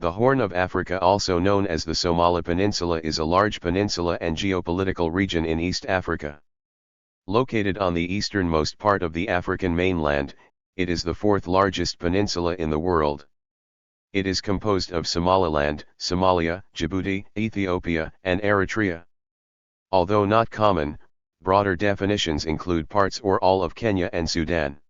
The Horn of Africa, also known as the Somali Peninsula, is a large peninsula and geopolitical region in East Africa. Located on the easternmost part of the African mainland, it is the fourth largest peninsula in the world. It is composed of Somaliland, Somalia, Djibouti, Ethiopia, and Eritrea. Although not common, broader definitions include parts or all of Kenya and Sudan.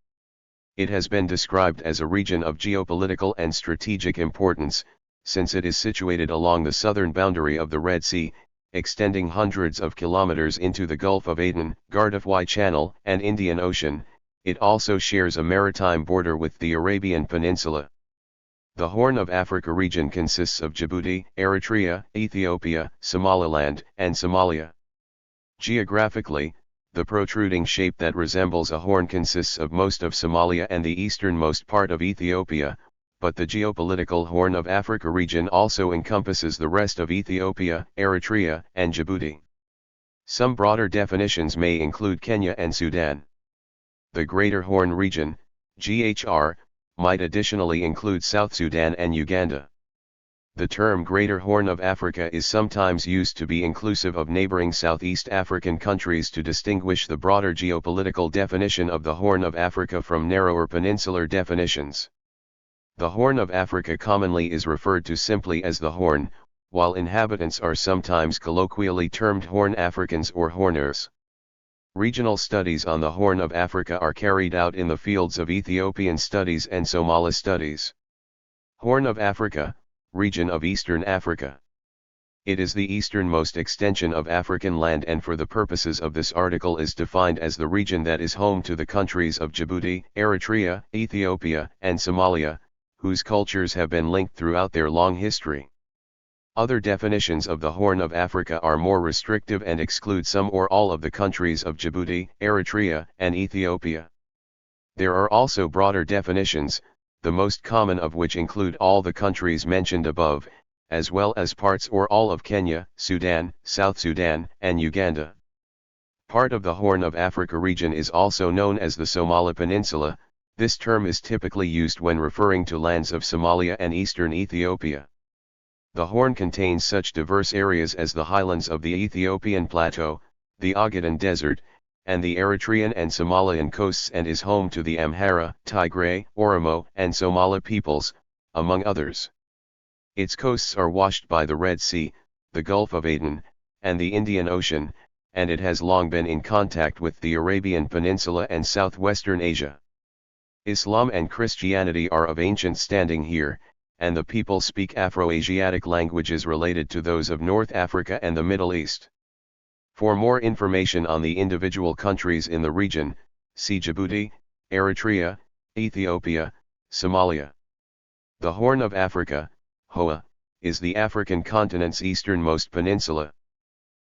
It has been described as a region of geopolitical and strategic importance, since it is situated along the southern boundary of the Red Sea, extending hundreds of kilometers into the Gulf of Aden, Gardafui Channel, and Indian Ocean. It also shares a maritime border with the Arabian Peninsula. The Horn of Africa region consists of Djibouti, Eritrea, Ethiopia, Somaliland, and Somalia. Geographically, the protruding shape that resembles a horn consists of most of Somalia and the easternmost part of Ethiopia, but the geopolitical Horn of Africa region also encompasses the rest of Ethiopia, Eritrea, and Djibouti. Some broader definitions may include Kenya and Sudan. The Greater Horn region, GHR, might additionally include South Sudan and Uganda. The term Greater Horn of Africa is sometimes used to be inclusive of neighboring Southeast African countries to distinguish the broader geopolitical definition of the Horn of Africa from narrower peninsular definitions. The Horn of Africa commonly is referred to simply as the Horn, while inhabitants are sometimes colloquially termed Horn Africans or Horners. Regional studies on the Horn of Africa are carried out in the fields of Ethiopian studies and Somali studies. Horn of Africa, region of Eastern Africa. It is the easternmost extension of African land, and for the purposes of this article is defined as the region that is home to the countries of Djibouti, Eritrea, Ethiopia, and Somalia, whose cultures have been linked throughout their long history. Other definitions of the Horn of Africa are more restrictive and exclude some or all of the countries of Djibouti, Eritrea, and Ethiopia. There are also broader definitions, the most common of which include all the countries mentioned above, as well as parts or all of Kenya, Sudan, South Sudan, and Uganda. Part of the Horn of Africa region is also known as the Somali Peninsula. This term is typically used when referring to lands of Somalia and eastern Ethiopia. The Horn contains such diverse areas as the highlands of the Ethiopian Plateau, the Ogaden Desert, and the Eritrean and Somalian coasts, and is home to the Amhara, Tigray, Oromo, and Somali peoples, among others. Its coasts are washed by the Red Sea, the Gulf of Aden, and the Indian Ocean, and it has long been in contact with the Arabian Peninsula and southwestern Asia. Islam and Christianity are of ancient standing here, and the people speak Afro-Asiatic languages related to those of North Africa and the Middle East. For more information on the individual countries in the region, see Djibouti, Eritrea, Ethiopia, Somalia. The Horn of Africa, HOA, is the African continent's easternmost peninsula.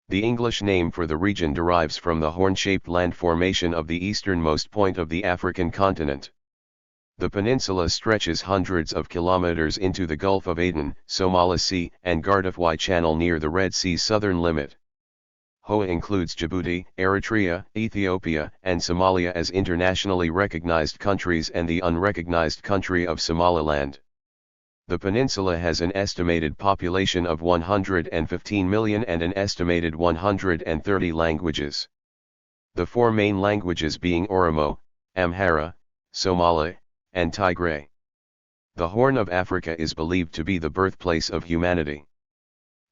The English name for the region derives from the horn-shaped land formation of the easternmost point of the African continent. The peninsula stretches hundreds of kilometers into the Gulf of Aden, Somali Sea, and Gardafui Channel near the Red Sea's southern limit. HOA includes Djibouti, Eritrea, Ethiopia, and Somalia as internationally recognized countries and the unrecognized country of Somaliland. The peninsula has an estimated population of 115 million and an estimated 130 languages. The four main languages being Oromo, Amhara, Somali, and Tigray. The Horn of Africa is believed to be the birthplace of humanity.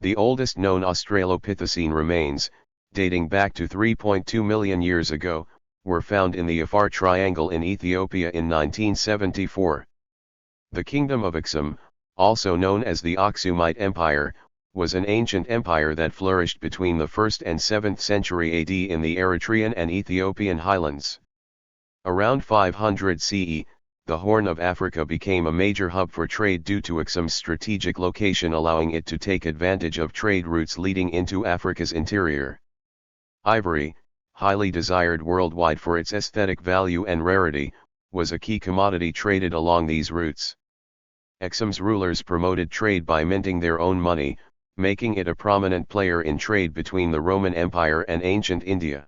The oldest known Australopithecine remains, dating back to 3.2 million years ago, were found in the Afar Triangle in Ethiopia in 1974. The Kingdom of Aksum, also known as the Aksumite Empire, was an ancient empire that flourished between the 1st and 7th century AD in the Eritrean and Ethiopian highlands. Around 500 CE, the Horn of Africa became a major hub for trade due to Aksum's strategic location, allowing it to take advantage of trade routes leading into Africa's interior. Ivory, highly desired worldwide for its aesthetic value and rarity, was a key commodity traded along these routes. Aksum's rulers promoted trade by minting their own money, making it a prominent player in trade between the Roman Empire and ancient India.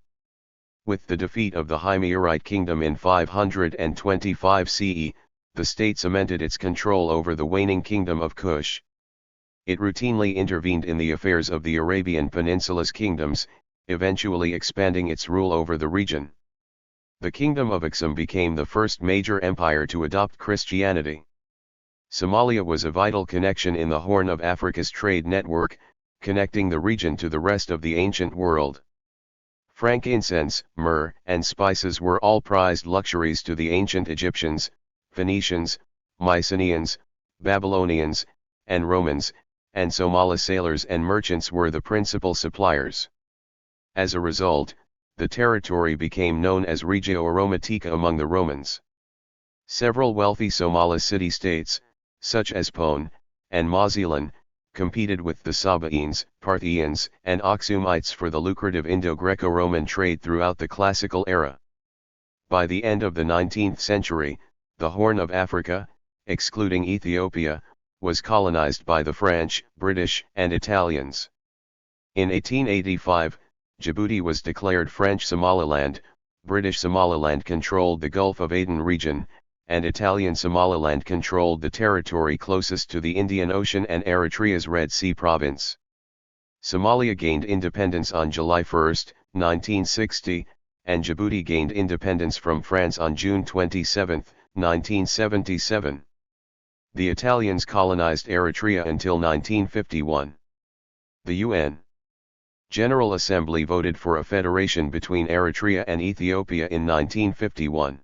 With the defeat of the Himyarite kingdom in 525 CE, the state cemented its control over the waning kingdom of Kush. It routinely intervened in the affairs of the Arabian Peninsula's kingdoms, eventually expanding its rule over the region. The Kingdom of Aksum became the first major empire to adopt Christianity. Somalia was a vital connection in the Horn of Africa's trade network, connecting the region to the rest of the ancient world. Frankincense, myrrh, and spices were all prized luxuries to the ancient Egyptians, Phoenicians, Mycenaeans, Babylonians, and Romans, and Somali sailors and merchants were the principal suppliers. As a result, the territory became known as Regio Aromatica among the Romans. Several wealthy Somali city-states, such as Pone and Mazilan, competed with the Sabaeans, Parthians, and Aksumites for the lucrative Indo-Greco-Roman trade throughout the Classical era. By the end of the 19th century, the Horn of Africa, excluding Ethiopia, was colonized by the French, British, and Italians. In 1885, Djibouti was declared French Somaliland, British Somaliland controlled the Gulf of Aden region, and Italian Somaliland controlled the territory closest to the Indian Ocean and Eritrea's Red Sea province. Somalia gained independence on July 1, 1960, and Djibouti gained independence from France on June 27, 1977. The Italians colonized Eritrea until 1951. The UN General Assembly voted for a federation between Eritrea and Ethiopia in 1951.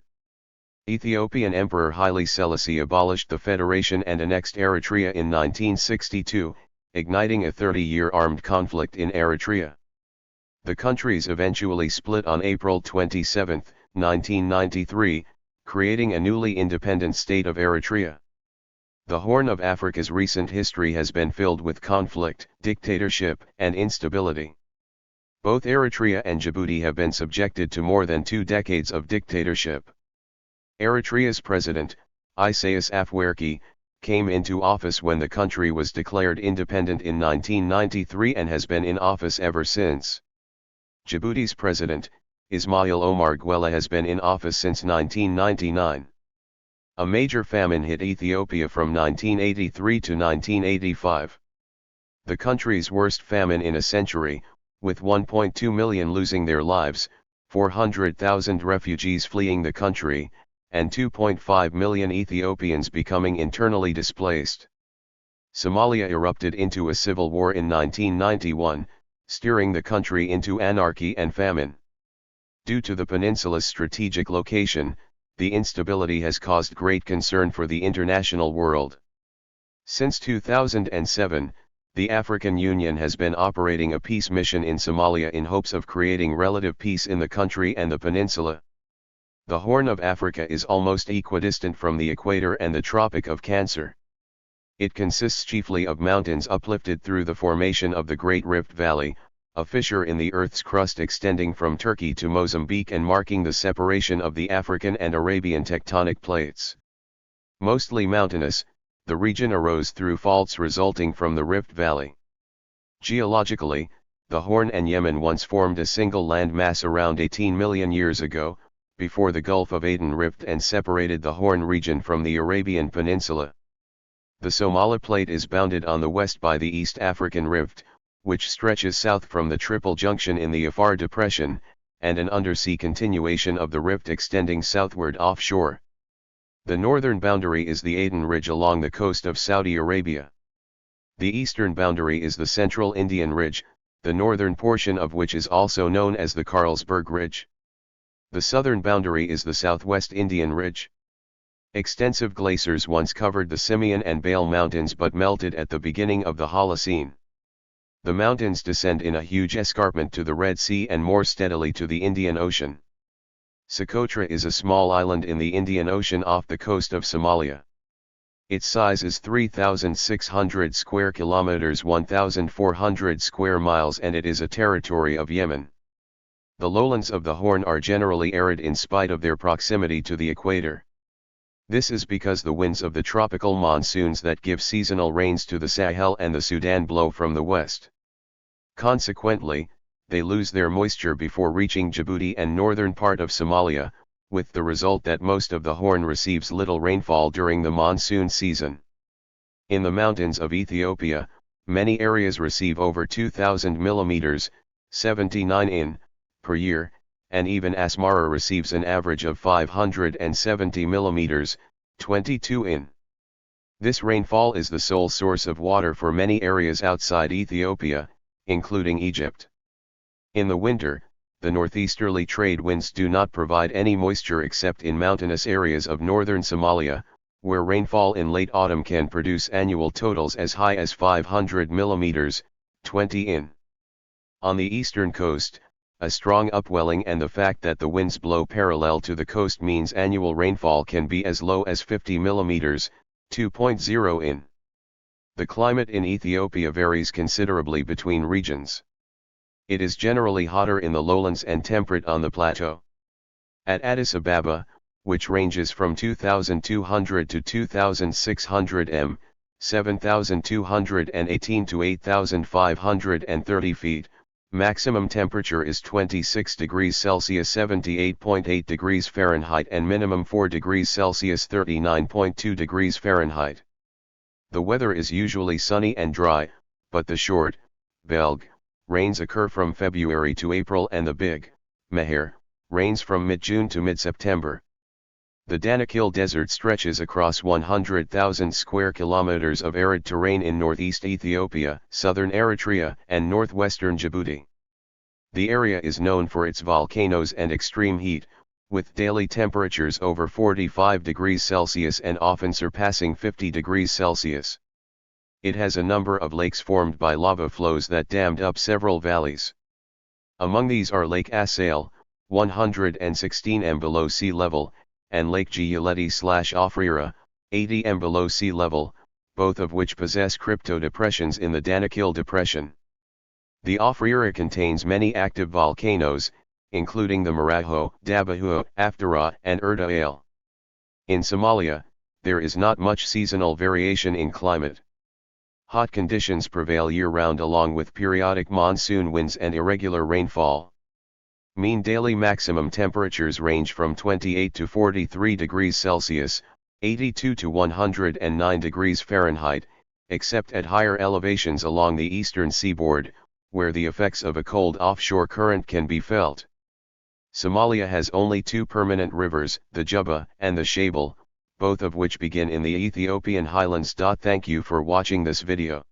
Ethiopian Emperor Haile Selassie abolished the federation and annexed Eritrea in 1962, igniting a 30-year armed conflict in Eritrea. The countries eventually split on April 27, 1993, creating a newly independent state of Eritrea. The Horn of Africa's recent history has been filled with conflict, dictatorship, and instability. Both Eritrea and Djibouti have been subjected to more than 2 decades of dictatorship. Eritrea's president, Isaias Afwerki, came into office when the country was declared independent in 1993 and has been in office ever since. Djibouti's president, Ismail Omar Guelleh, has been in office since 1999. A major famine hit Ethiopia from 1983 to 1985. The country's worst famine in a century, with 1.2 million losing their lives, 400,000 refugees fleeing the country, and 2.5 million Ethiopians becoming internally displaced. Somalia erupted into a civil war in 1991, steering the country into anarchy and famine. Due to the peninsula's strategic location, the instability has caused great concern for the international world. Since 2007, the African Union has been operating a peace mission in Somalia in hopes of creating relative peace in the country and the peninsula. The Horn of Africa is almost equidistant from the equator and the Tropic of Cancer. It consists chiefly of mountains uplifted through the formation of the Great Rift Valley, a fissure in the Earth's crust extending from Turkey to Mozambique and marking the separation of the African and Arabian tectonic plates. Mostly mountainous, the region arose through faults resulting from the Rift Valley. Geologically, the Horn and Yemen once formed a single land mass around 18 million years ago, before the Gulf of Aden rift and separated the Horn region from the Arabian Peninsula. The Somali Plate is bounded on the west by the East African Rift, which stretches south from the Triple Junction in the Afar Depression, and an undersea continuation of the rift extending southward offshore. The northern boundary is the Aden Ridge along the coast of Saudi Arabia. The eastern boundary is the Central Indian Ridge, the northern portion of which is also known as the Carlsberg Ridge. The southern boundary is the Southwest Indian Ridge. Extensive glaciers once covered the Simeon and Bale Mountains but melted at the beginning of the Holocene. The mountains descend in a huge escarpment to the Red Sea and more steadily to the Indian Ocean. Socotra is a small island in the Indian Ocean off the coast of Somalia. Its size is 3,600 square kilometers, 1,400 square miles, and it is a territory of Yemen. The lowlands of the Horn are generally arid in spite of their proximity to the equator. This is because the winds of the tropical monsoons that give seasonal rains to the Sahel and the Sudan blow from the west. Consequently, they lose their moisture before reaching Djibouti and northern part of Somalia, with the result that most of the Horn receives little rainfall during the monsoon season. In the mountains of Ethiopia, Many areas receive over 2,000 millimeters, 79 in, per year, and even Asmara receives an average of 570 millimeters, 22 in. This rainfall is the sole source of water for many areas outside Ethiopia, including Egypt. In the winter, the northeasterly trade winds do not provide any moisture except in mountainous areas of northern Somalia, where rainfall in late autumn can produce annual totals as high as 500 millimeters, 20 in. On the eastern coast, a strong upwelling and the fact that the winds blow parallel to the coast means annual rainfall can be as low as 50 millimeters, 2.0 in. The climate in Ethiopia varies considerably between regions. It is generally hotter in the lowlands and temperate on the plateau. At Addis Ababa, which ranges from 2,200 to 2,600 m, 7,218 to 8,530 feet, maximum temperature is 26 degrees Celsius 78.8 degrees Fahrenheit and minimum 4 degrees Celsius 39.2 degrees Fahrenheit. The weather is usually sunny and dry, but the short, Belg, rains occur from February to April and the big, Meher, rains from mid-June to mid-September. The Danakil Desert stretches across 100,000 square kilometers of arid terrain in northeast Ethiopia, southern Eritrea, and northwestern Djibouti. The area is known for its volcanoes and extreme heat, with daily temperatures over 45 degrees Celsius and often surpassing 50 degrees Celsius. It has a number of lakes formed by lava flows that dammed up several valleys. Among these are Lake Asale, 116 m below sea level, and Lake Geology/Afrira, 80 m below sea level, both of which possess crypto-depressions in the Danakil Depression. The Afrira contains many active volcanoes, including the Marajo, Dabahu, Aftara, and Erdaale. In Somalia, there is not much seasonal variation in climate. Hot conditions prevail year-round along with periodic monsoon winds and irregular rainfall. Mean daily maximum temperatures range from 28 to 43 degrees Celsius, 82 to 109 degrees Fahrenheit, except at higher elevations along the eastern seaboard, where the effects of a cold offshore current can be felt. Somalia has only two permanent rivers, the Juba and the Shabelle, both of which begin in the Ethiopian highlands. Thank you for watching this video.